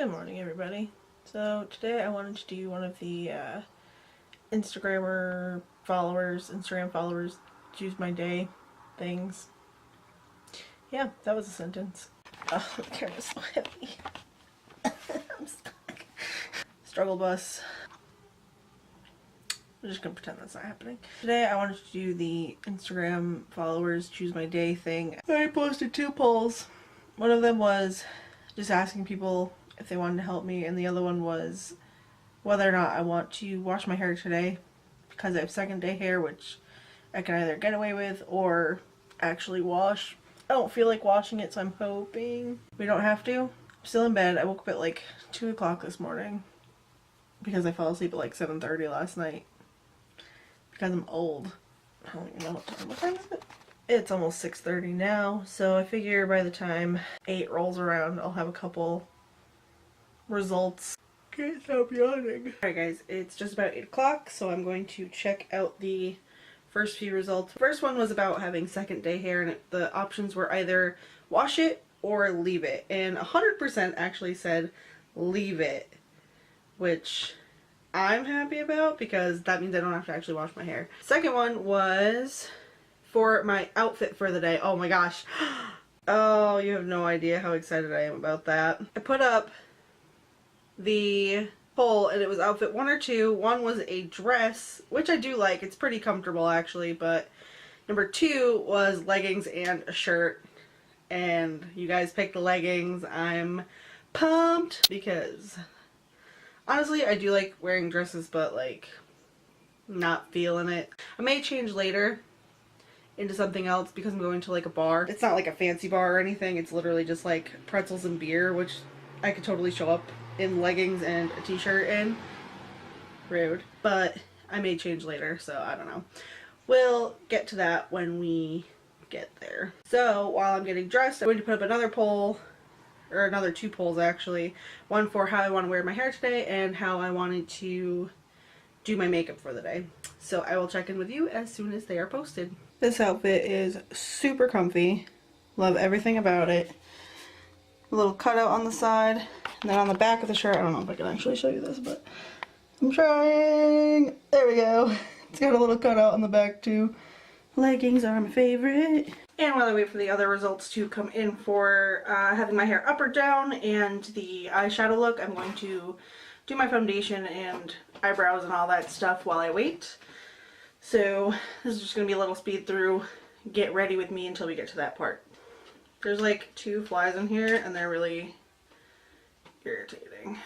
Good morning, everybody. So today I wanted to do one of the Instagram followers choose my day things. Yeah, that was a sentence. Oh, the camera's so heavy. I'm stuck. Struggle bus. I'm just gonna pretend that's not happening. Today I wanted to do the Instagram followers choose my day thing. I posted 2 polls. One of them was just asking people if they wanted to help me, and the other one was whether or not I want to wash my hair today because I have second day hair, which I can either get away with or actually wash. I don't feel like washing it, so I'm hoping we don't have to. I'm still in bed. I woke up at like 2 o'clock this morning because I fell asleep at like 7:30 last night because I'm old. I don't even know what time is it? It's almost 6:30 now, so I figure by the time 8 rolls around, I'll have a couple results. Can't stop yawning. Alright guys, it's just about 8 o'clock, so I'm going to check out the first few results. The first one was about having second day hair, and the options were either wash it or leave it. And 100% actually said leave it, which I'm happy about because that means I don't have to actually wash my hair. Second one was for my outfit for the day. Oh my gosh. Oh, you have no idea how excited I am about that. I put up the poll and it was outfit 1 or 2. 1 was a dress, which I do like. It's pretty comfortable actually, but number 2 was leggings and a shirt. And you guys picked the leggings. I'm pumped because honestly, I do like wearing dresses, but like not feeling it. I may change later into something else because I'm going to like a bar. It's not like a fancy bar or anything. It's literally just like pretzels and beer, which I could totally show up in leggings and a t-shirt in. Rude. But I may change later, so I don't know. We'll get to that when we get there. So while I'm getting dressed, I'm going to put up another poll, or another 2 polls actually. One for how I want to wear my hair today and how I wanted to do my makeup for the day. So I will check in with you as soon as they are posted. This outfit is super comfy. Love everything about it. A little cutout on the side, and then on the back of the shirt, I don't know if I can actually show you this, but I'm trying. There we go. It's got a little cutout on the back too. Leggings are my favorite. And while I wait for the other results to come in for having my hair up or down and the eyeshadow look, I'm going to do my foundation and eyebrows and all that stuff while I wait. So this is just going to be a little speed through, get ready with me until we get to that part. There's like 2 flies in here and they're really irritating.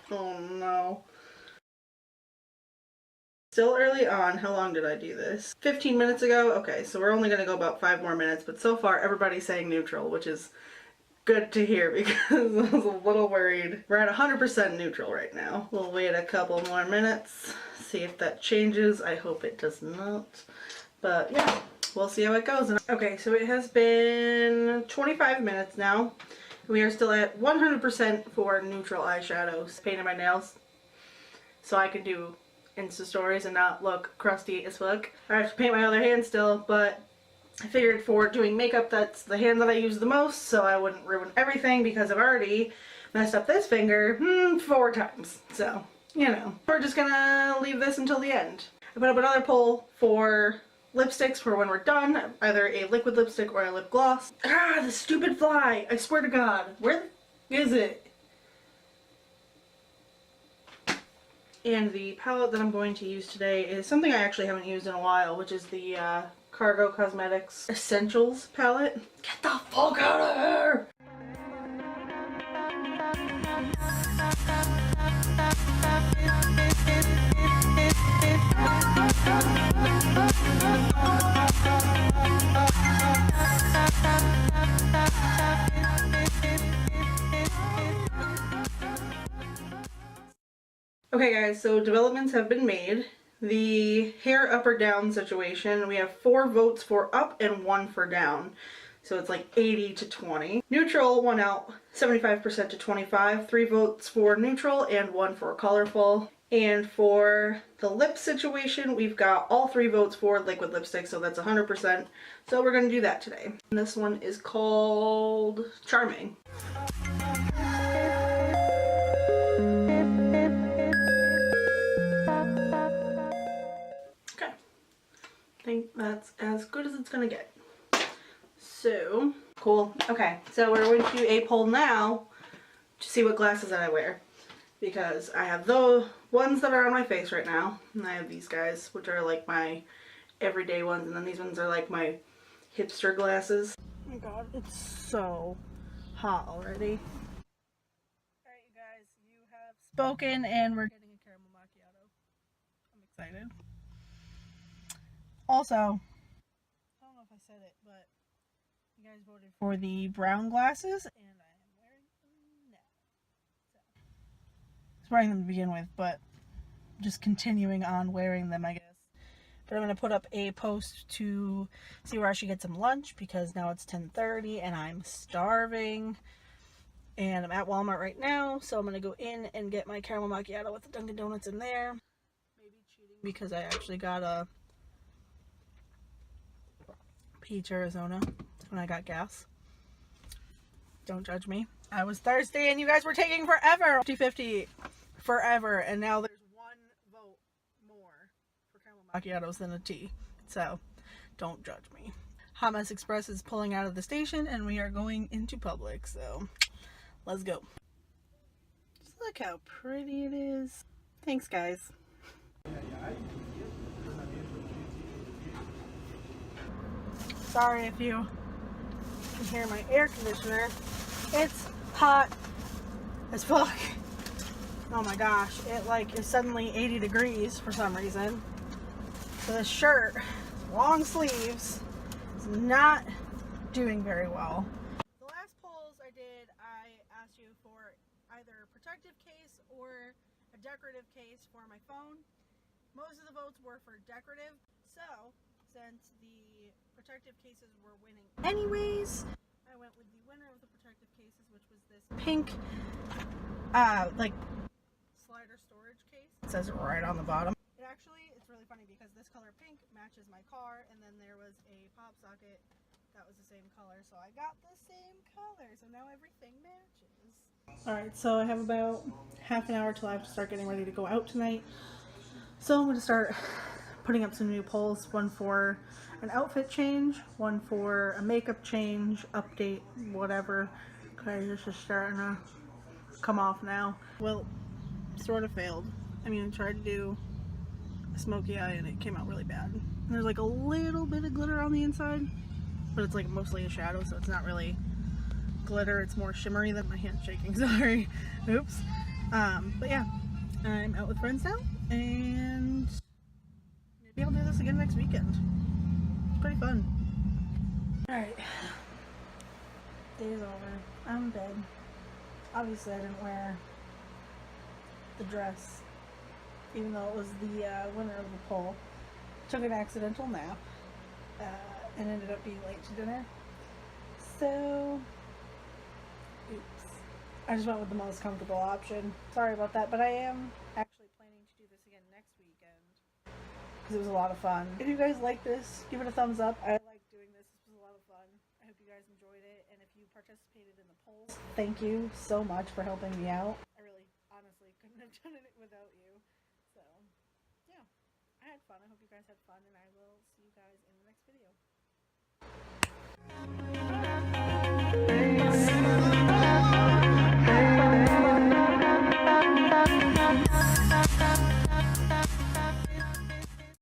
Oh no. Still early on. How long did I do this? 15 minutes ago? Okay, so we're only going to go about 5 more minutes, but so far everybody's saying neutral, which is good to hear because I was a little worried. We're at 100% neutral right now. We'll wait a couple more minutes, see if that changes. I hope it does not. But yeah, we'll see how it goes. Okay, so it has been 25 minutes now. We are still at 100% for neutral eyeshadows. Painted my nails so I can do Insta stories and not look crusty as fuck. I have to paint my other hand still, but I figured for doing makeup that's the hand that I use the most, so I wouldn't ruin everything because I've already messed up this finger 4 times. So, you know, we're just gonna leave this until the end. I put up another poll for lipsticks for when we're done, either a liquid lipstick or a lip gloss. Ah, the stupid fly! I swear to God, where is it? And the palette that I'm going to use today is something I actually haven't used in a while, which is the Cargo Cosmetics Essentials palette. Get the fuck out of here! Okay guys, so developments have been made. The hair up or down situation, we have 4 votes for up and 1 for down. So it's like 80 to 20. Neutral won out 75% to 25. 3 votes for neutral and 1 for colorful. And for the lip situation, we've got all 3 votes for liquid lipstick, so that's 100%. So we're going to do that today. And this one is called Charming. Okay. I think that's as good as it's going to get. So, cool. Okay, so we're going to do a poll now to see what glasses that I wear. Because I have the ones that are on my face right now, and I have these guys, which are like my everyday ones, and then these ones are like my hipster glasses. Oh my god, it's so hot already. Alright, you guys, you have spoken, and we're getting a caramel macchiato. I'm excited. Also, I don't know if I said it, but you guys voted for the brown glasses, and I am wearing them now. So, I was wearing them to begin with, but just continuing on wearing them, I guess. But I'm going to put up a post to see where I should get some lunch, because now it's 10:30 and I'm starving. And I'm at Walmart right now, so I'm going to go in and get my caramel macchiato with the Dunkin' Donuts in there. Maybe cheating because I actually got a Peach Arizona when I got gas. Don't judge me. I was thirsty and you guys were taking forever. 50-50 forever, and now there's 1 vote more for caramel macchiatos than a tea. So don't judge me. Hot Mess Express is pulling out of the station and we are going into Publix, so let's go. Just look how pretty it is. Thanks, guys. Sorry if you can hear my air conditioner. It's hot as fuck. Oh my gosh, it like is suddenly 80 degrees for some reason. So this shirt, long sleeves, is not doing very well. The last polls I did, I asked you for either a protective case or a decorative case for my phone. Most of the votes were for decorative, so since the protective cases were winning anyways, I went with the winner of the protective cases, which was this pink like slider storage case. It says it right on the bottom. It's really funny because this color pink matches my car, and then there was a pop socket that was the same color, so I got the same color, so now everything matches. Alright, so I have about half an hour till I have to start getting ready to go out tonight. So I'm going to start putting up some new polls, one for an outfit change, one for a makeup change, update, whatever. Okay, this is starting to come off now. Well, sort of failed. I mean, I tried to do a smoky eye and it came out really bad. And there's like a little bit of glitter on the inside, but it's like mostly a shadow, so it's not really glitter, it's more shimmery. Than my hand's shaking, sorry. Oops. But yeah, I'm out with friends now, and maybe I'll do this again next weekend. It's pretty fun. Alright. Day's over. I'm in bed. Obviously I didn't wear the dress, even though it was the winner of the poll. Took an accidental nap and ended up being late to dinner. So, oops. I just went with the most comfortable option. Sorry about that, but I am actually planning to do this again next weekend because it was a lot of fun. If you guys like this, give it a thumbs up. I like doing this. This was a lot of fun. I hope you guys enjoyed it, and if you participated in the polls, thank you so much for helping me out. I really, honestly, couldn't have done it without you. So, yeah, I had fun. I hope you guys had fun, and I will see you guys in the next video.